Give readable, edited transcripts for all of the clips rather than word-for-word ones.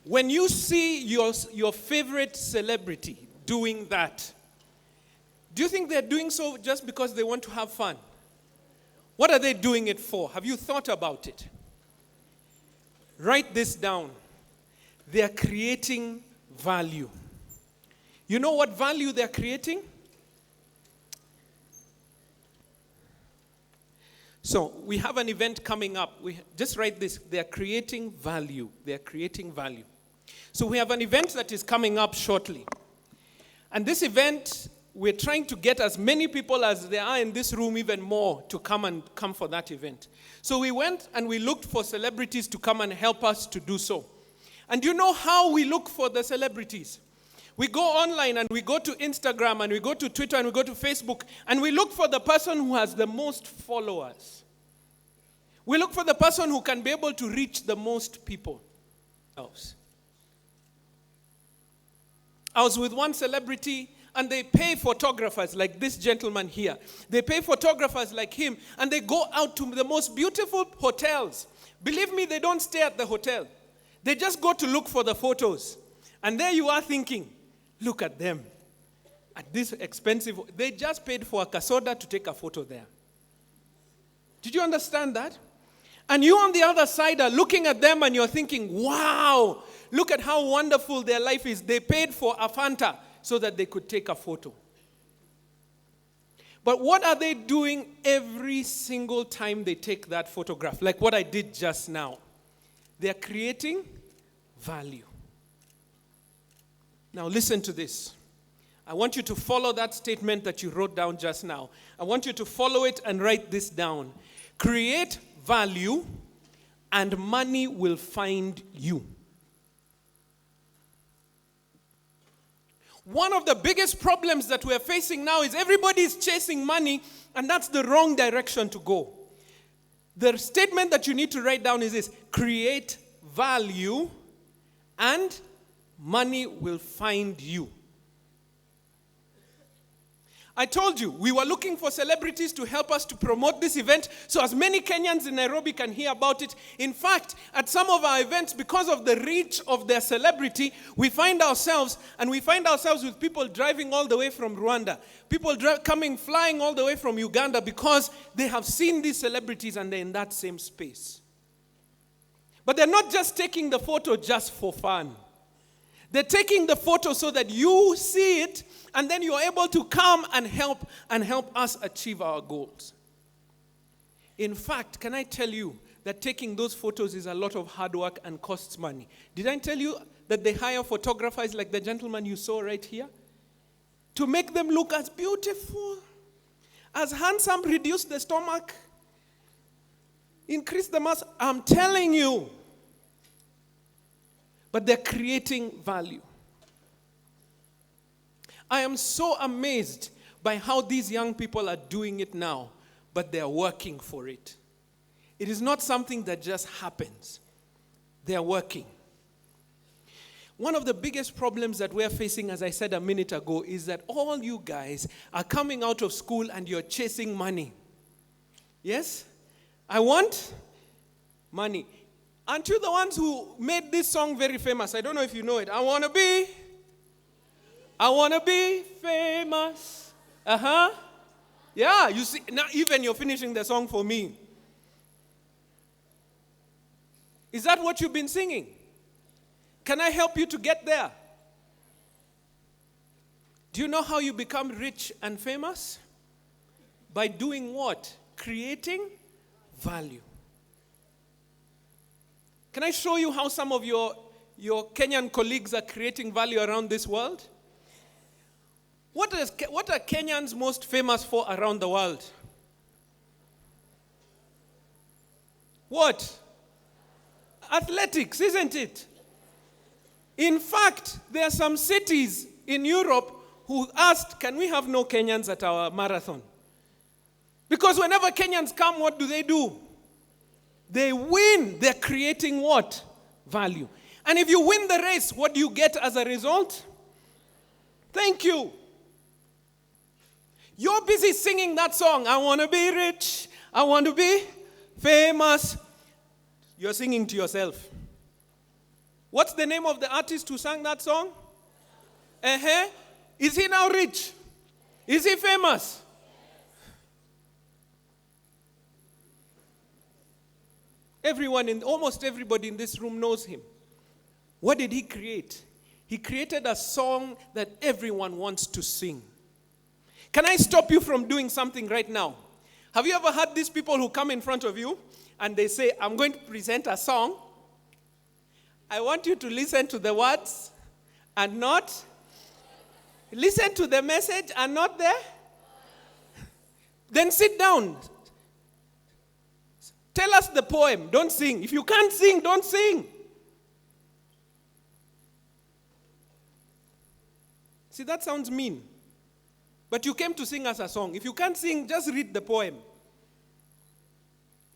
When you see your favorite celebrity doing that, do you think they're doing so just because they want to have fun? What are they doing it for? Have you thought about it? Write this down. They are creating value. You know what value they're creating? So we have an event coming up. Just write this. They are creating value. They are creating value. So we have an event that is coming up shortly. And this event, we're trying to get as many people as there are in this room, even more, to come for that event. So we went and we looked for celebrities to come and help us to do so. And you know how we look for the celebrities? We go online and we go to Instagram and we go to Twitter and we go to Facebook and we look for the person who has the most followers. We look for the person who can be able to reach the most people. I was with one celebrity and they pay photographers like this gentleman here. They pay photographers like him and they go out to the most beautiful hotels. Believe me, they don't stay at the hotel. They just go to look for the photos. And there you are thinking, look at them. At this expensive, they just paid for a Kasoda to take a photo there. Did you understand that? And you on the other side are looking at them and you're thinking, wow, look at how wonderful their life is. They paid for a Fanta so that they could take a photo. But what are they doing every single time they take that photograph? Like what I did just now. They're creating value. Now listen to this. I want you to follow that statement that you wrote down just now. I want you to follow it and write this down. Create value and money will find you. One of the biggest problems that we're facing now is everybody is chasing money, and that's the wrong direction to go. The statement that you need to write down is this: create value and money will find you. I told you, we were looking for celebrities to help us to promote this event so as many Kenyans in Nairobi can hear about it. In fact, at some of our events, because of the reach of their celebrity, we find ourselves with people driving all the way from Rwanda, people flying all the way from Uganda because they have seen these celebrities and they're in that same space. But they're not just taking the photo just for fun. They're taking the photo so that you see it and then you're able to come and help us achieve our goals. In fact, can I tell you that taking those photos is a lot of hard work and costs money? Did I tell you that they hire photographers like the gentleman you saw right here to make them look as beautiful, as handsome, reduce the stomach, increase the mass? I'm telling you. But they're creating value. I am so amazed by how these young people are doing it now, but they're working for it. It is not something that just happens. They're working. One of the biggest problems that we're facing, as I said a minute ago, is that all you guys are coming out of school and you're chasing money. Yes? I want money. Aren't you the ones who made this song very famous? I don't know if you know it. I want to be famous. Yeah, you see, now even you're finishing the song for me. Is that what you've been singing? Can I help you to get there? Do you know how you become rich and famous? By doing what? Creating value. Can I show you how some of your Kenyan colleagues are creating value around this world? What are Kenyans most famous for around the world? What? Athletics, isn't it? In fact, there are some cities in Europe who asked, can we have no Kenyans at our marathon? Because whenever Kenyans come, what do? They win. They're creating what? Value. And if you win the race, what do you get as a result? Thank you. You're busy singing that song. I want to be rich. I want to be famous. You're singing to yourself. What's the name of the artist who sang that song? Uh-huh. Is he now rich? Is he famous? Almost everybody in this room knows him. What did he create? He created a song that everyone wants to sing. Can I stop you from doing something right now? Have you ever had these people who come in front of you and they say, I'm going to present a song. I want you to listen to the words and not listen to the message and not there. Then sit down. Tell us the poem. Don't sing. If you can't sing, don't sing. See, that sounds mean. But you came to sing us a song. If you can't sing, just read the poem.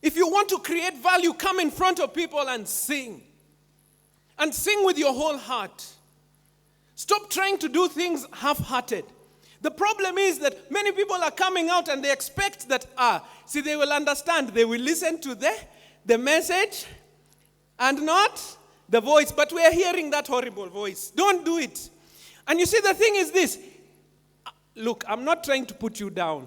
If you want to create value, come in front of people and sing. And sing with your whole heart. Stop trying to do things half-hearted. The problem is that many people are coming out and they expect that, they will understand. They will listen to the message and not the voice. But we are hearing that horrible voice. Don't do it. And you see, the thing is this. Look, I'm not trying to put you down.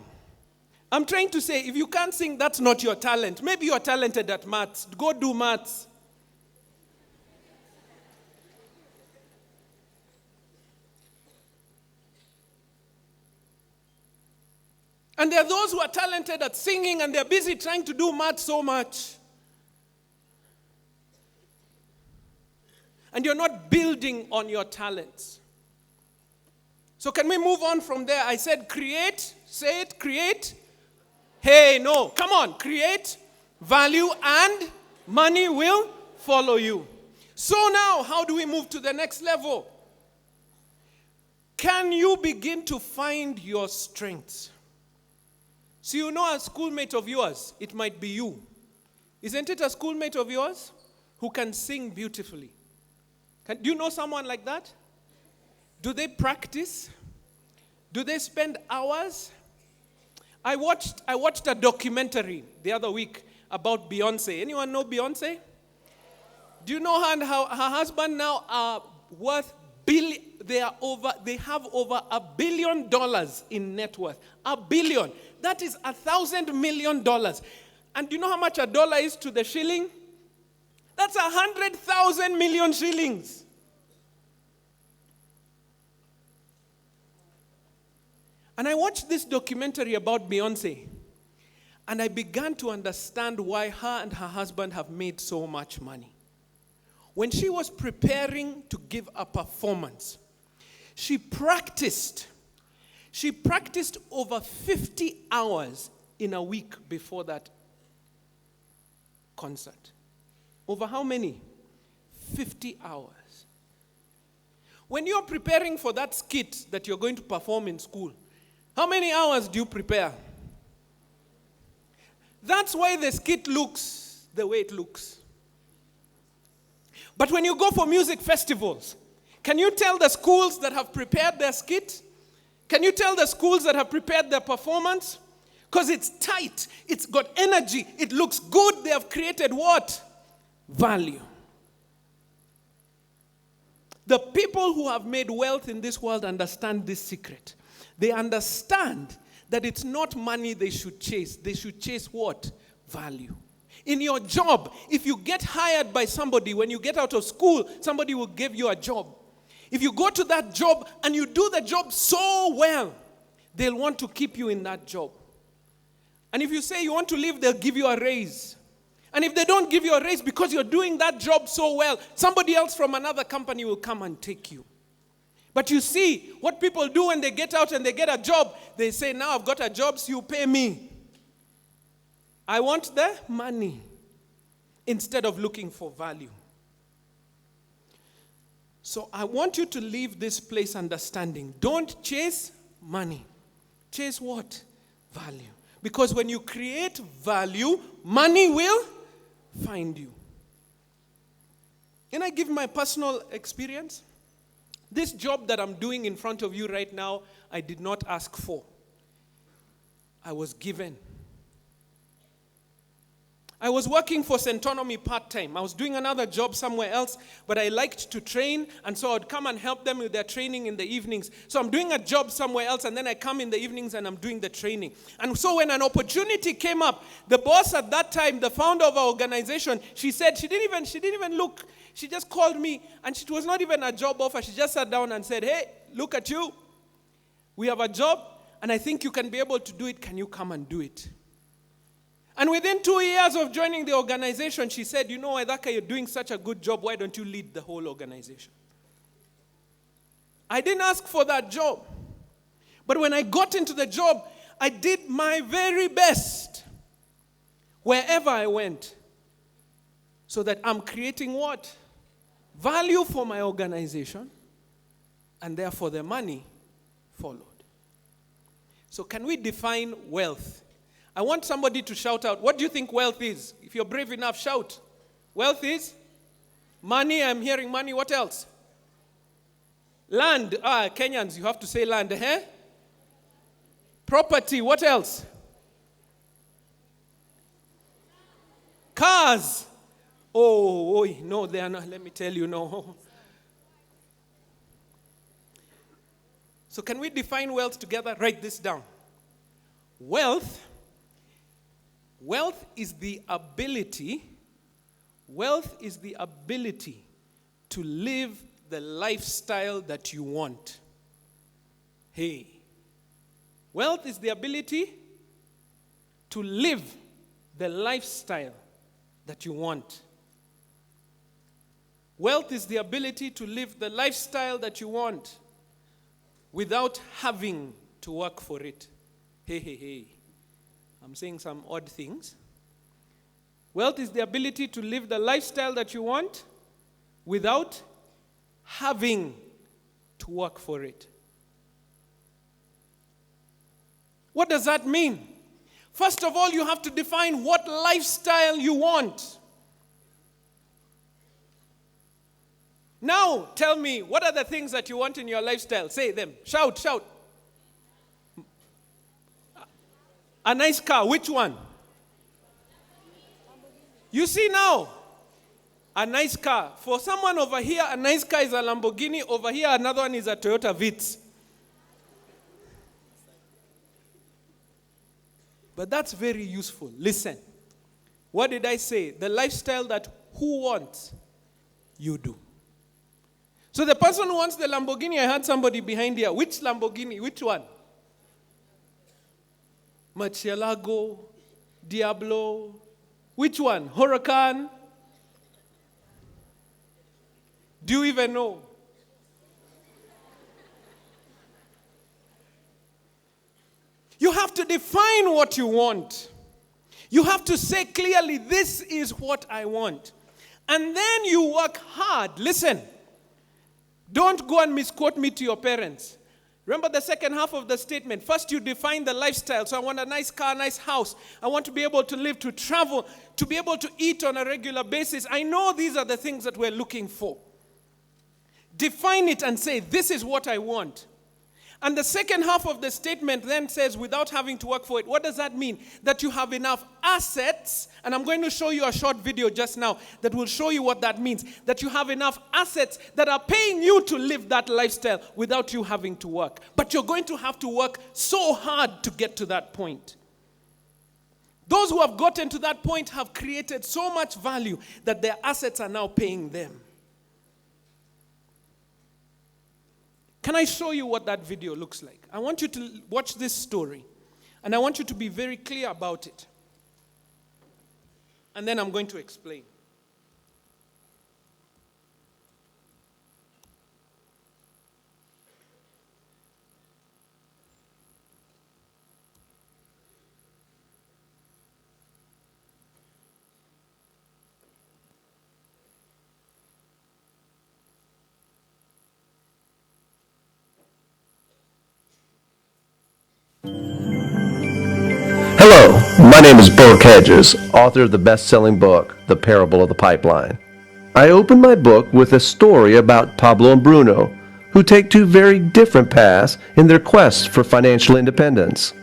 I'm trying to say, if you can't sing, that's not your talent. Maybe you're talented at maths. Go do maths. And there are those who are talented at singing and they're busy trying to do math so much. And you're not building on your talents. So can we move on from there? I said create. Say it, create. Hey, no. Come on. Create value and money will follow you. So now, how do we move to the next level? Can you begin to find your strengths? So you know a schoolmate of yours, it might be you. Isn't it a schoolmate of yours who can sing beautifully? Do you know someone like that? Do they practice? Do they spend hours? I watched a documentary the other week about Beyonce. Anyone know Beyonce? Do you know her and her husband now are worth they have over $1 billion in net worth. $1 billion. That is $1,000 million. And do you know how much a dollar is to the shilling? That's 100,000 million shillings. And I watched this documentary about Beyonce. And I began to understand why her and her husband have made so much money. When she was preparing to give a performance, she practiced over 50 hours in a week before that concert. Over how many? 50 hours. When you're preparing for that skit that you're going to perform in school, how many hours do you prepare? That's why the skit looks the way it looks. But when you go for music festivals, can you tell the schools that have prepared their skit? Can you tell the schools that have prepared their performance? Because it's tight, it's got energy, it looks good. They have created what? Value. The people who have made wealth in this world understand this secret. They understand that it's not money they should chase. They should chase what? Value. In your job, if you get hired by somebody, when you get out of school, somebody will give you a job. If you go to that job and you do the job so well, they'll want to keep you in that job. And if you say you want to leave, they'll give you a raise. And if they don't give you a raise because you're doing that job so well, somebody else from another company will come and take you. But you see, what people do when they get out and they get a job, they say, now I've got a job, so you pay me. I want the money instead of looking for value. So I want you to leave this place understanding. Don't chase money. Chase what? Value. Because when you create value, money will find you. Can I give my personal experience? This job that I'm doing in front of you right now, I did not ask for. I was given. I was working for Centonomy part-time. I was doing another job somewhere else, but I liked to train, and so I'd come and help them with their training in the evenings. So I'm doing a job somewhere else, and then I come in the evenings and I'm doing the training. And so when an opportunity came up, the boss at that time, the founder of our organization, she said, she didn't even look. She just called me, and it was not even a job offer. She just sat down and said, hey, look at you. We have a job, and I think you can be able to do it. Can you come and do it? And within 2 years of joining the organization, she said, you know, Waithaka, you're doing such a good job. Why don't you lead the whole organization? I didn't ask for that job. But when I got into the job, I did my very best wherever I went, so that I'm creating what? Value for my organization, and therefore the money followed. So can we define wealth? I want somebody to shout out, what do you think wealth is? If you're brave enough, shout. Wealth is? Money, I'm hearing money. What else? Land. Kenyans, you have to say land. Property, what else? Cars. Oh, no, they are not. Let me tell you, no. So can we define wealth together? Write this down. Wealth is the ability to live the lifestyle that you want. Hey. Wealth is the ability to live the lifestyle that you want. Wealth is the ability to live the lifestyle that you want without having to work for it. Hey. I'm saying some odd things. Wealth is the ability to live the lifestyle that you want without having to work for it. What does that mean? First of all, you have to define what lifestyle you want. Now, tell me, what are the things that you want in your lifestyle? Say them. Shout. A nice car, which one? You see now, a nice car. For someone over here, a nice car is a Lamborghini. Over here, another one is a Toyota Vitz. But that's very useful. Listen. What did I say? The lifestyle that who wants, you do. So the person who wants the Lamborghini, I had somebody behind here. Which Lamborghini? Which one? Murcielago, Diablo, which one? Huracan? Do you even know? You have to define what you want. You have to say clearly, this is what I want. And then you work hard. Listen, don't go and misquote me to your parents. Remember the second half of the statement. First, you define the lifestyle. So I want a nice car, nice house. I want to be able to live, to travel, to be able to eat on a regular basis. I know these are the things that we're looking for. Define it and say, this is what I want. And the second half of the statement then says, without having to work for it. What does that mean? That you have enough assets, and I'm going to show you a short video just now that will show you what that means. That you have enough assets that are paying you to live that lifestyle without you having to work. But you're going to have to work so hard to get to that point. Those who have gotten to that point have created so much value that their assets are now paying them. Can I show you what that video looks like? I want you to watch this story, and I want you to be very clear about it. And then I'm going to explain. Hello, my name is Burke Hedges, author of the best-selling book, The Parable of the Pipeline. I open my book with a story about Pablo and Bruno, who take two very different paths in their quest for financial independence.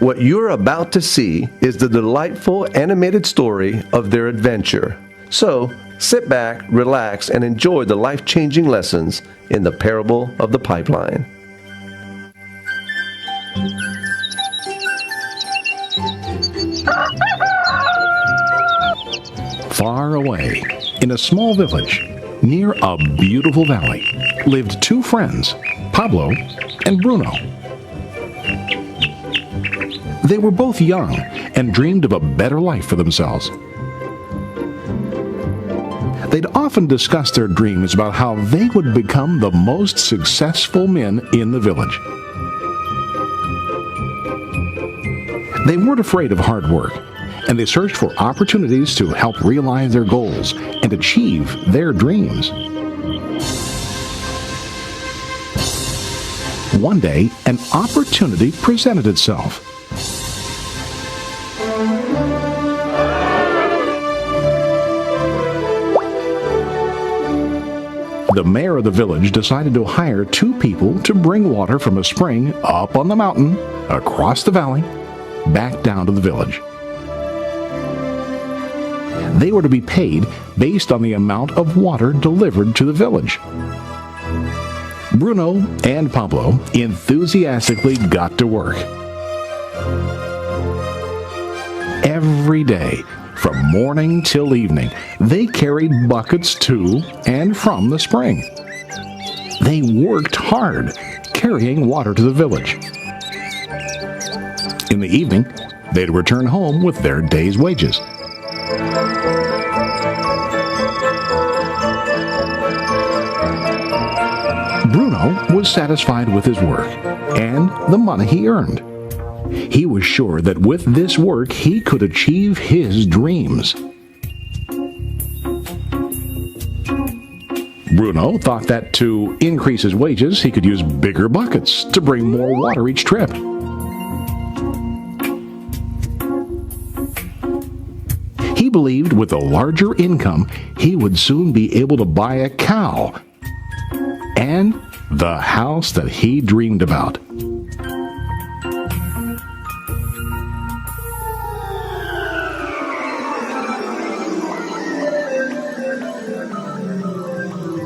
What you're about to see is the delightful animated story of their adventure. So, sit back, relax, and enjoy the life-changing lessons in the parable of the pipeline. Far away, in a small village, near a beautiful valley, lived two friends, Pablo and Bruno. They were both young and dreamed of a better life for themselves. They'd often discuss their dreams about how they would become the most successful men in the village. They weren't afraid of hard work, and they searched for opportunities to help realize their goals and achieve their dreams. One day, an opportunity presented itself. The mayor of the village decided to hire two people to bring water from a spring up on the mountain, across the valley, back down to the village. They were to be paid based on the amount of water delivered to the village. Bruno and Pablo enthusiastically got to work. Every day, from morning till evening, they carried buckets to and from the spring. They worked hard, carrying water to the village. In the evening, they'd return home with their day's wages. Bruno was satisfied with his work and the money he earned. He was sure that with this work he could achieve his dreams. Bruno thought that to increase his wages, he could use bigger buckets to bring more water each trip. He believed with a larger income, he would soon be able to buy a cow and the house that he dreamed about.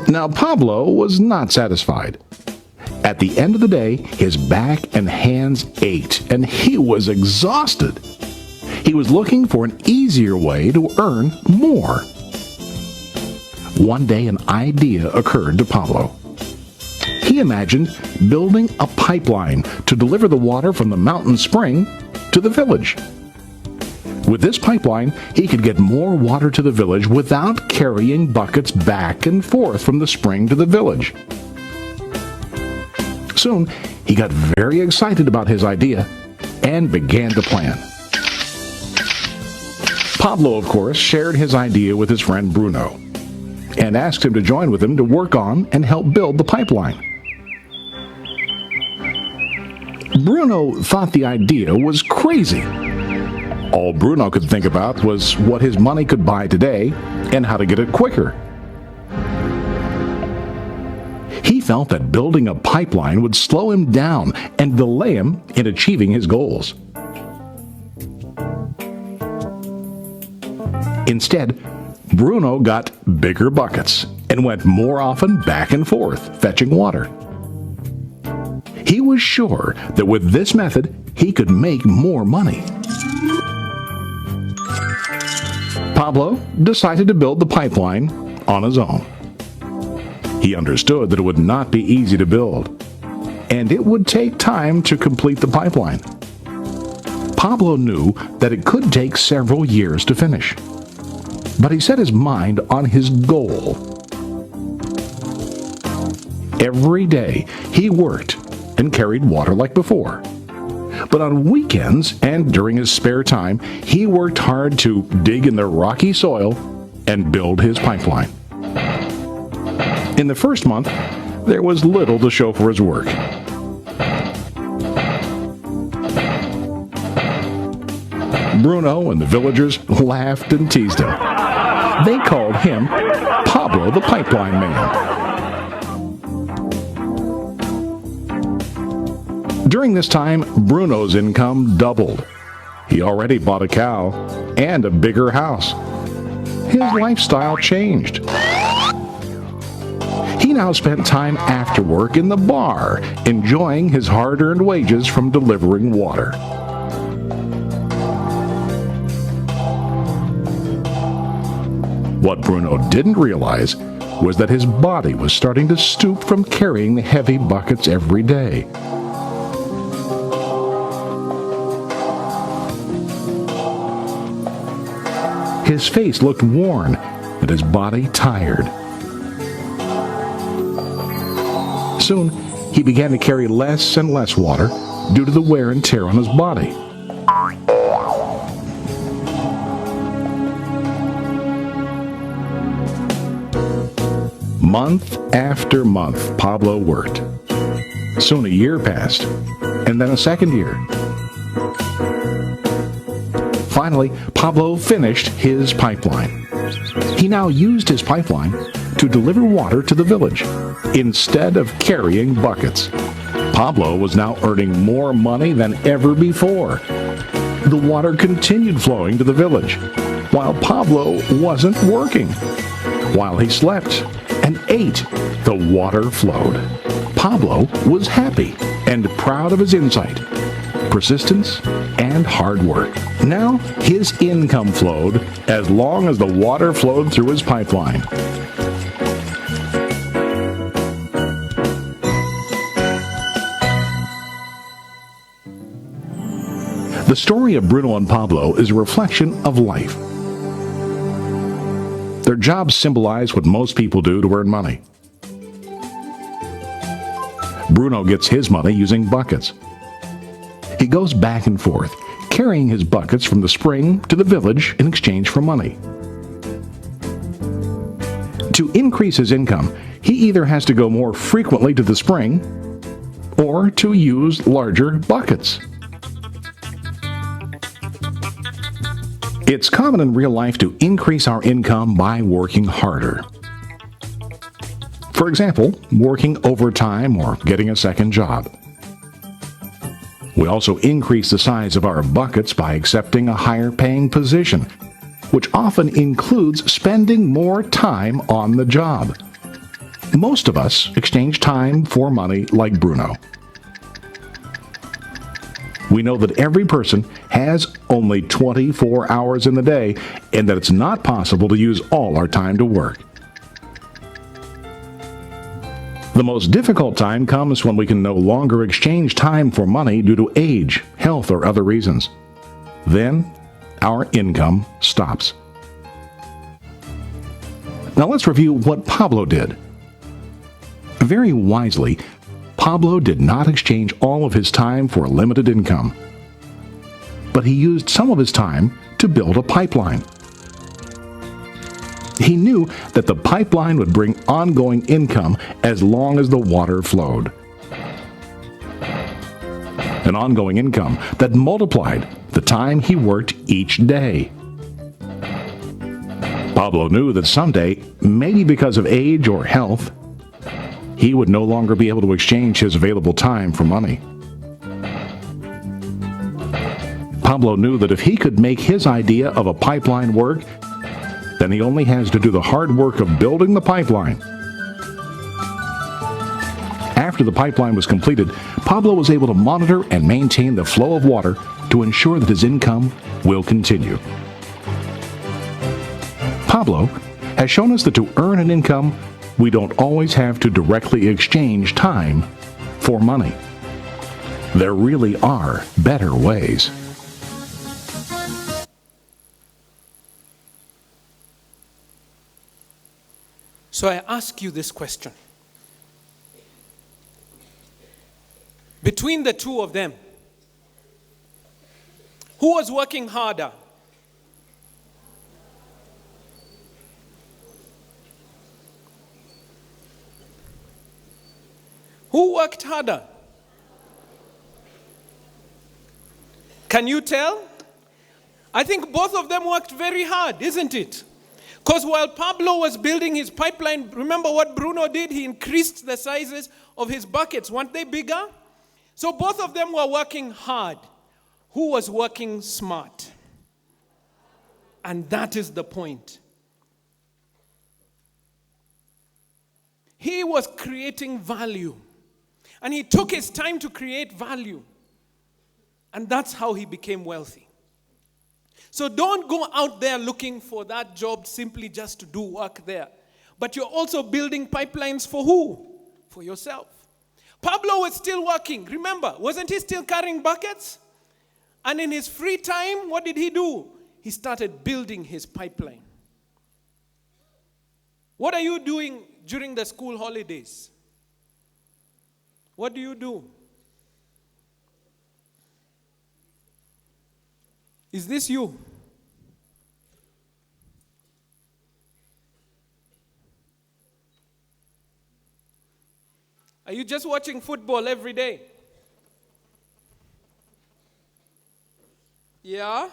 Now, Pablo was not satisfied. At the end of the day, his back and hands ached, and he was exhausted. He was looking for an easier way to earn more. One day, an idea occurred to Pablo. He imagined building a pipeline to deliver the water from the mountain spring to the village. With this pipeline, he could get more water to the village without carrying buckets back and forth from the spring to the village. Soon, he got very excited about his idea and began to plan. Pablo, of course, shared his idea with his friend Bruno and asked him to join with him to work on and help build the pipeline. Bruno thought the idea was crazy. All Bruno could think about was what his money could buy today and how to get it quicker. He felt that building a pipeline would slow him down and delay him in achieving his goals. Instead, Bruno got bigger buckets and went more often back and forth fetching water. He was sure that with this method, he could make more money. Pablo decided to build the pipeline on his own. He understood that it would not be easy to build, and it would take time to complete the pipeline. Pablo knew that it could take several years to finish, but he set his mind on his goal. Every day he worked and carried water like before. But on weekends and during his spare time, he worked hard to dig in the rocky soil and build his pipeline. In the first month, there was little to show for his work. Bruno and the villagers laughed and teased him. They called him Pablo the Pipeline Man. During this time, Bruno's income doubled. He already bought a cow and a bigger house. His lifestyle changed. He now spent time after work in the bar, enjoying his hard-earned wages from delivering water. What Bruno didn't realize was that his body was starting to stoop from carrying the heavy buckets every day. His face looked worn and his body tired. Soon, he began to carry less and less water due to the wear and tear on his body. Month after month, Pablo worked. Soon a year passed, and then a second year. Finally, Pablo finished his pipeline. He now used his pipeline to deliver water to the village instead of carrying buckets. Pablo was now earning more money than ever before. The water continued flowing to the village, while Pablo wasn't working. While he slept and ate, the water flowed. Pablo was happy and proud of his insight, persistence, and hard work. Now his income flowed as long as the water flowed through his pipeline. The story of Bruno and Pablo is a reflection of life. Their jobs symbolize what most people do to earn money. Bruno gets his money using buckets. He goes back and forth, carrying his buckets from the spring to the village in exchange for money. To increase his income, he either has to go more frequently to the spring or to use larger buckets. It's common in real life to increase our income by working harder. For example, working overtime or getting a second job. We also increase the size of our buckets by accepting a higher paying position, which often includes spending more time on the job. Most of us exchange time for money like Bruno. We know that every person has only 24 hours in the day and that it's not possible to use all our time to work. The most difficult time comes when we can no longer exchange time for money due to age, health, or other reasons. Then, our income stops. Now let's review what Pablo did. Very wisely, Pablo did not exchange all of his time for a limited income, but he used some of his time to build a pipeline. He knew that the pipeline would bring ongoing income as long as the water flowed. An ongoing income that multiplied the time he worked each day. Pablo knew that someday, maybe because of age or health, he would no longer be able to exchange his available time for money. Pablo knew that if he could make his idea of a pipeline work, then he only has to do the hard work of building the pipeline. After the pipeline was completed, Pablo was able to monitor and maintain the flow of water to ensure that his income will continue. Pablo has shown us that to earn an income, we don't always have to directly exchange time for money. There really are better ways. So I ask you this question. Between the two of them, who was working harder? Who worked harder? Can you tell? I think both of them worked very hard, isn't it? Because while Pablo was building his pipeline, remember what Bruno did? He increased the sizes of his buckets. Weren't they bigger? So both of them were working hard. Who was working smart? And that is the point. He was creating value. And he took his time to create value. And that's how he became wealthy. So don't go out there looking for that job simply just to do work there. But you're also building pipelines for who? For yourself. Pablo was still working. Remember, wasn't he still carrying buckets? And in his free time, what did he do? He started building his pipeline. What are you doing during the school holidays? What do you do? Is this you? Are you just watching football every day? Yeah?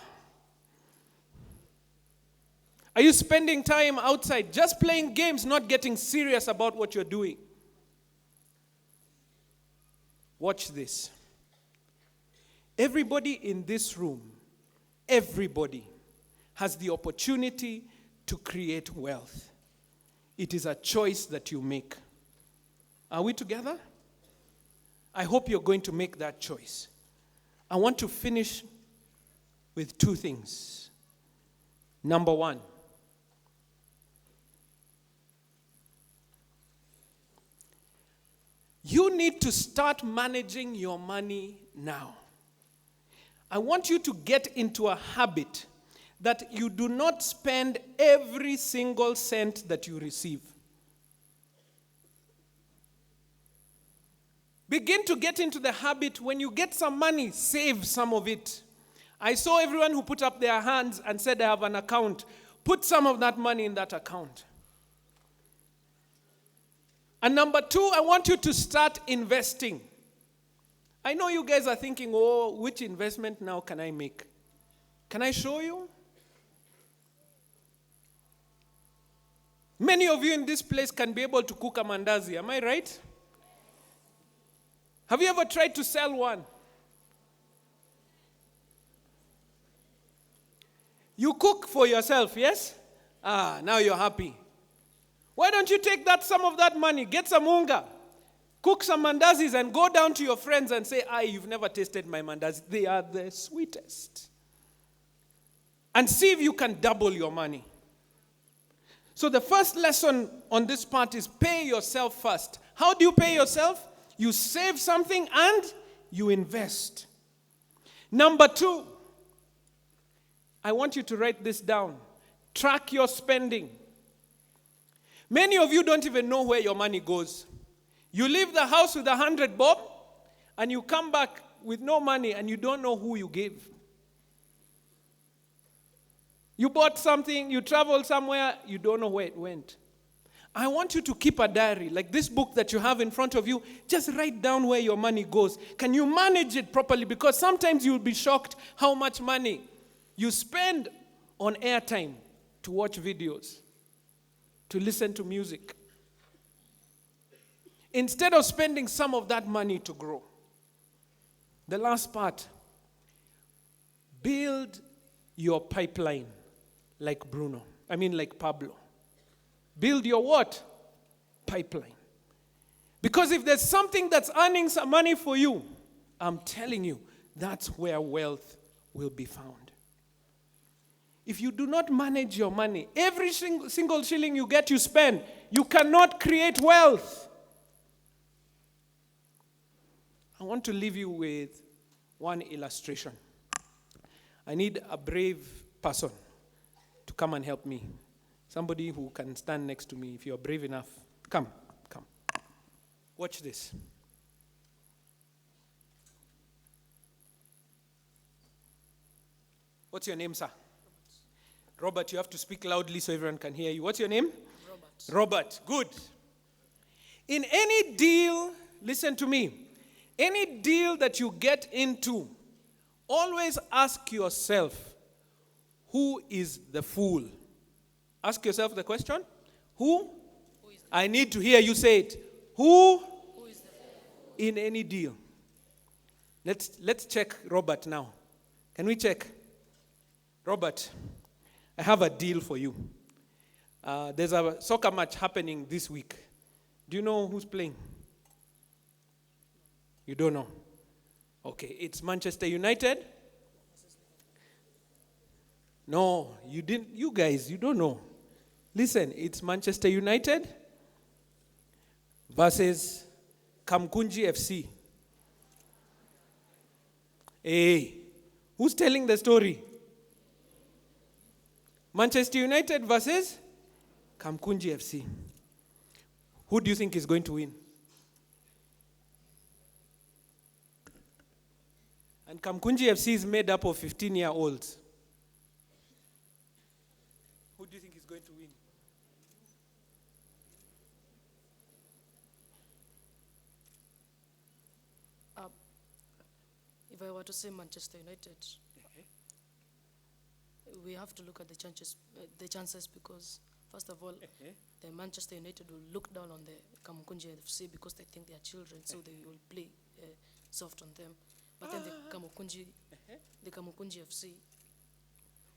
Are you spending time outside just playing games, not getting serious about what you're doing? Watch this. Everybody in this room, everybody has the opportunity to create wealth. It is a choice that you make. Are we together? I hope you're going to make that choice. I want to finish with two things. Number one, you need to start managing your money now. I want you to get into a habit that you do not spend every single cent that you receive. Begin to get into the habit when you get some money, save some of it. I saw everyone who put up their hands and said, I have an account. Put some of that money in that account. And number two, I want you to start investing. I know you guys are thinking, oh, which investment now can I make? Can I show you? Many of you in this place can be able to cook a mandazi. Am I right? Have you ever tried to sell one? You cook for yourself, yes? Now you're happy. Why don't you take some of that money, get some unga, cook some mandazis and go down to your friends and say, you've never tasted my mandazi. They are the sweetest. And see if you can double your money. So the first lesson on this part is pay yourself first. How do you pay yourself? You save something and you invest. Number two, I want you to write this down. Track your spending. Many of you don't even know where your money goes. You leave the house with 100 bob and you come back with no money and you don't know who you gave. You bought something, you traveled somewhere, you don't know where it went. I want you to keep a diary, like this book that you have in front of you. Just write down where your money goes. Can you manage it properly? Because sometimes you'll be shocked how much money you spend on airtime to watch videos, to listen to music, instead of spending some of that money to grow. The last part, build your pipeline like Pablo. Build your what? Pipeline. Because if there's something that's earning some money for you, I'm telling you, that's where wealth will be found. If you do not manage your money, every single shilling you get, you spend. You cannot create wealth. I want to leave you with one illustration. I need a brave person to come and help me. Somebody who can stand next to me if you're brave enough. Come. Watch this. What's your name, sir? Robert, you have to speak loudly so everyone can hear you. What's your name? Robert, good. In any deal, listen to me, any deal that you get into, always ask yourself, who is the fool? Ask yourself the question. Who? I need to hear you say it. Who is the fool? In any deal. Let's check Robert now. Can we check? Robert, I have a deal for you. There's a soccer match happening this week. Do you know who's playing? You don't know? Okay, it's Manchester United. No, you didn't. You guys, you don't know. Listen, it's Manchester United versus Kamkunji FC. Hey, who's telling the story? Manchester United versus Kamkunji FC. Who do you think is going to win? And Kamkunji FC is made up of 15-year-olds. Who do you think is going to win? If I were to say Manchester United, we have to look at the chances because, first of all, the Manchester United will look down on the Kamukunji FC because they think they are children, so they will play soft on them. But then the Kamukunji FC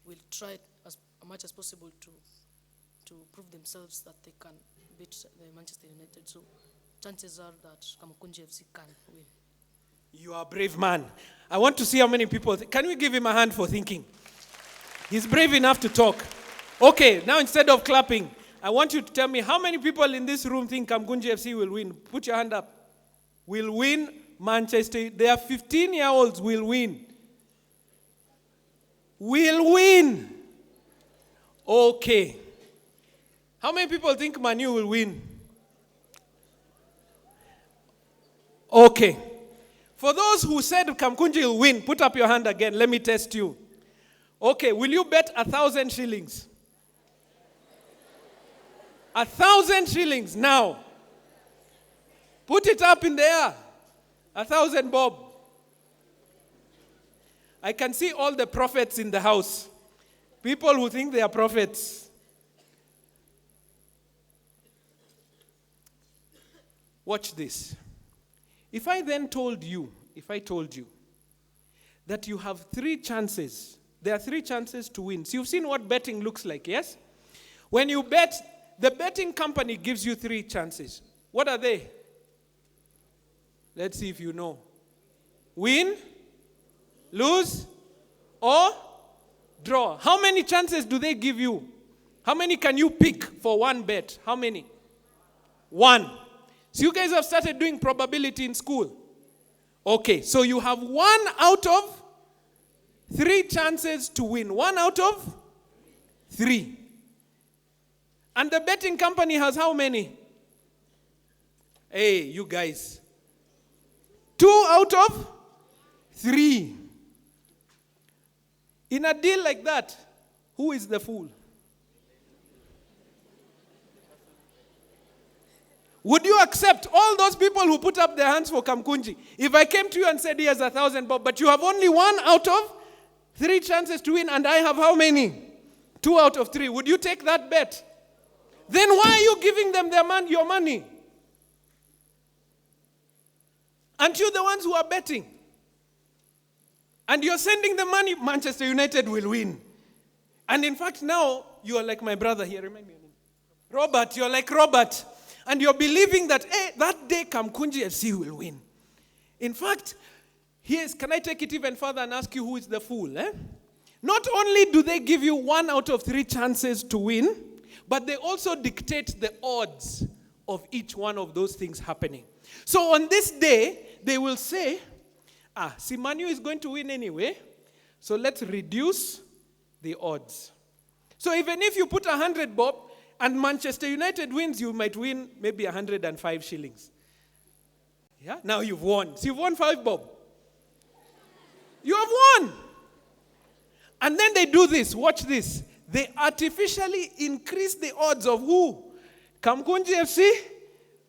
will try as much as possible to prove themselves that they can beat the Manchester United. So chances are that Kamukunji FC can win. You are a brave man. I want to see how many people. Can we give him a hand for thinking? He's brave enough to talk. Okay, now instead of clapping, I want you to tell me how many people in this room think Kamkunji FC will win. Put your hand up. Will win Manchester. They are 15-year-olds will win. Will win. Okay. How many people think Manu will win? Okay. For those who said Kamkunji will win, put up your hand again. Let me test you. Okay, will you bet 1,000 shillings? 1,000 shillings now. Put it up in the air. 1,000 bob. I can see all the prophets in the house. People who think they are prophets. Watch this. If I told you that you have 3 chances, there are 3 chances to win. So you've seen what betting looks like, yes? When you bet, the betting company gives you 3 chances. What are they? Let's see if you know. Win, lose, or draw. How many chances do they give you? How many can you pick for one bet? How many? 1. So you guys have started doing probability in school. Okay, so you have 1 out of 3 chances to win. 1 out of 3. And the betting company has how many? Hey, you guys. 2 out of 3. In a deal like that, who is the fool? Would you accept all those people who put up their hands for Kamkunji? If I came to you and said, here's 1,000 bob, but you have only 1 out of 3 chances to win, and I have how many? 2 out of 3. Would you take that bet? Then why are you giving them your money? Aren't you the ones who are betting? And you're sending the money, Manchester United will win. And in fact, now, you are like my brother here. Remind me your name. Robert, you're like Robert. And you're believing that, hey, that day Kamkunji FC will win. In fact, can I take it even further and ask you who is the fool? Not only do they give you 1 out of 3 chances to win, but they also dictate the odds of each one of those things happening. So on this day, they will say, Manu is going to win anyway, so let's reduce the odds. So even if you put 100 bob, and Manchester United wins, you might win maybe 105 shillings. Yeah? Now you've won. So you've won 5 bob. You have won. And then they do this. Watch this. They artificially increase the odds of who? Kamkunji FC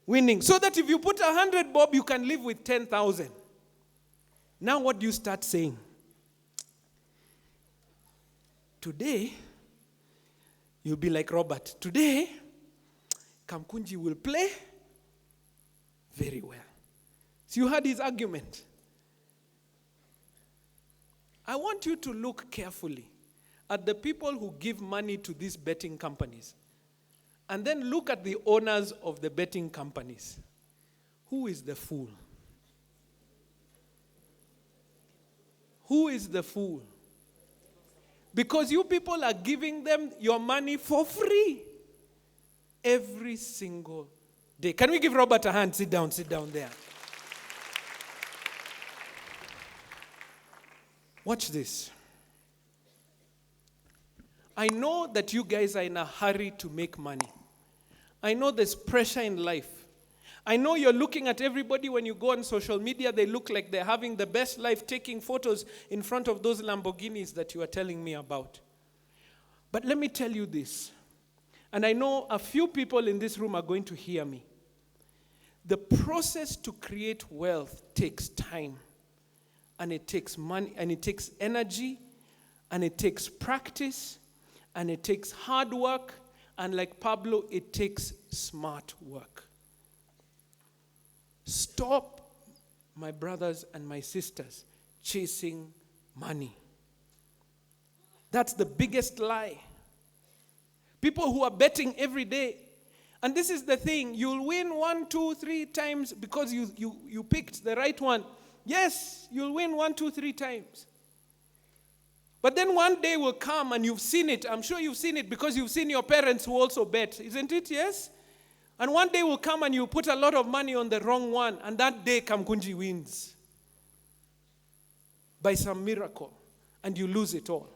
winning. So that if you put 100 bob, you can live with 10,000. Now what do you start saying? Today, you'll be like Robert. Today, Kamkunji will play very well. So you heard his argument. I want you to look carefully at the people who give money to these betting companies. And then look at the owners of the betting companies. Who is the fool? Who is the fool? Because you people are giving them your money for free. Every single day. Can we give Robert a hand? Sit down there. Watch this. I know that you guys are in a hurry to make money. I know there's pressure in life. I know you're looking at everybody when you go on social media, they look like they're having the best life, taking photos in front of those Lamborghinis that you are telling me about. But let me tell you this, and I know a few people in this room are going to hear me. The process to create wealth takes time, and it takes money, and it takes energy, and it takes practice, and it takes hard work, and like Pablo, it takes smart work. Stop, my brothers and my sisters, chasing money. That's the biggest lie. People who are betting every day. And this is the thing. You'll win 1, 2, 3 times because you picked the right one. Yes, you'll win 1, 2, 3 times. But then one day will come and you've seen it. I'm sure you've seen it because you've seen your parents who also bet. Isn't it? Yes? And one day will come and you put a lot of money on the wrong one. And that day Kamkunji wins. By some miracle. And you lose it all.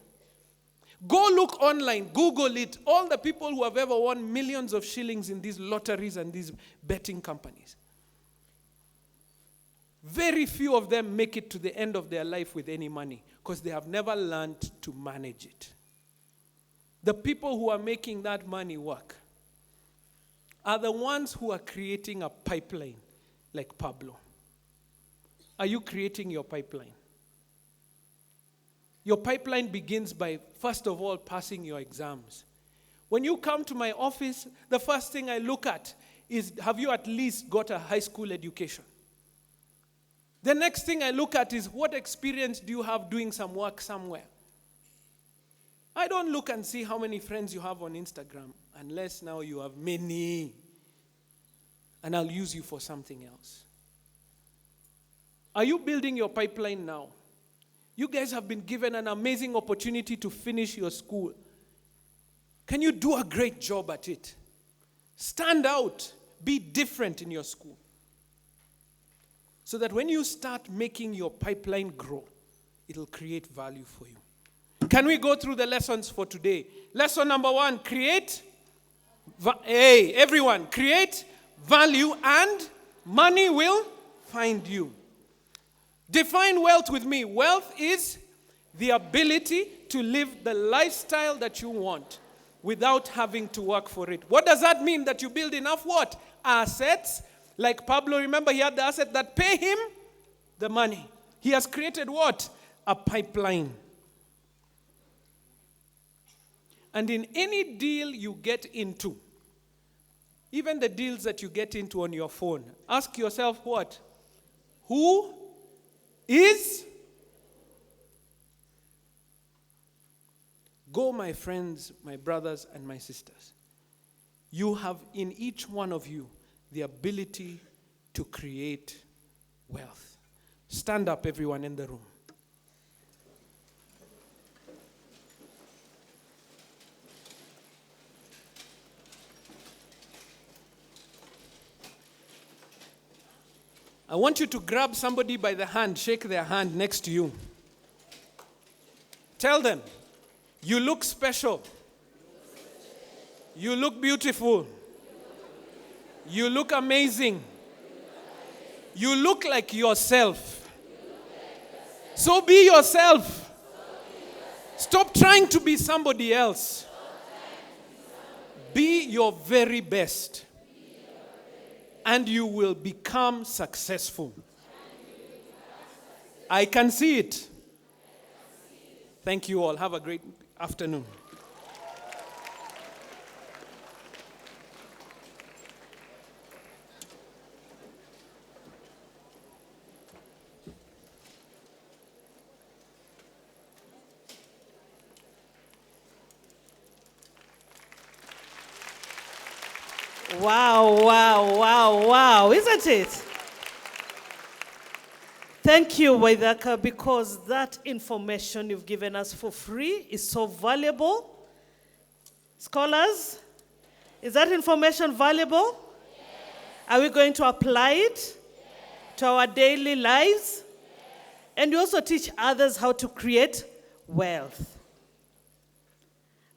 Go look online. Google it. All the people who have ever won millions of shillings in these lotteries and these betting companies. Very few of them make it to the end of their life with any money. Because they have never learned to manage it. The people who are making that money work are the ones who are creating a pipeline like Pablo. Are you creating your pipeline? Your pipeline begins by, first of all, passing your exams. When you come to my office, the first thing I look at is, have you at least got a high school education? The next thing I look at is, what experience do you have doing some work somewhere? I don't look and see how many friends you have on Instagram, unless now you have many. And I'll use you for something else. Are you building your pipeline now? You guys have been given an amazing opportunity to finish your school. Can you do a great job at it? Stand out. Be different in your school. So that when you start making your pipeline grow, it'll create value for you. Can we go through the lessons for today? Lesson number 1, create. Hey, everyone, create value and money will find you. Define wealth with me. Wealth is the ability to live the lifestyle that you want without having to work for it. What does that mean? That you build enough what? Assets. Like Pablo, remember he had the asset that pay him the money. He has created what? A pipeline. And in any deal you get into, even the deals that you get into on your phone, ask yourself what? Who is? Go, my friends, my brothers, and my sisters. You have in each one of you the ability to create wealth. Stand up, everyone in the room. I want you to grab somebody by the hand, shake their hand next to you. Tell them, you look special. You look beautiful. You look amazing. You look like yourself. So be yourself. Stop trying to be somebody else. Be your very best. And you will become successful. I can see it. Thank you all. Have a great afternoon. Wow, wow, wow, wow, isn't it? Thank you, Waithaka, because that information you've given us for free is so valuable. Scholars, is that information valuable? Yes. Are we going to apply it to our daily lives? Yes. And you also teach others how to create wealth.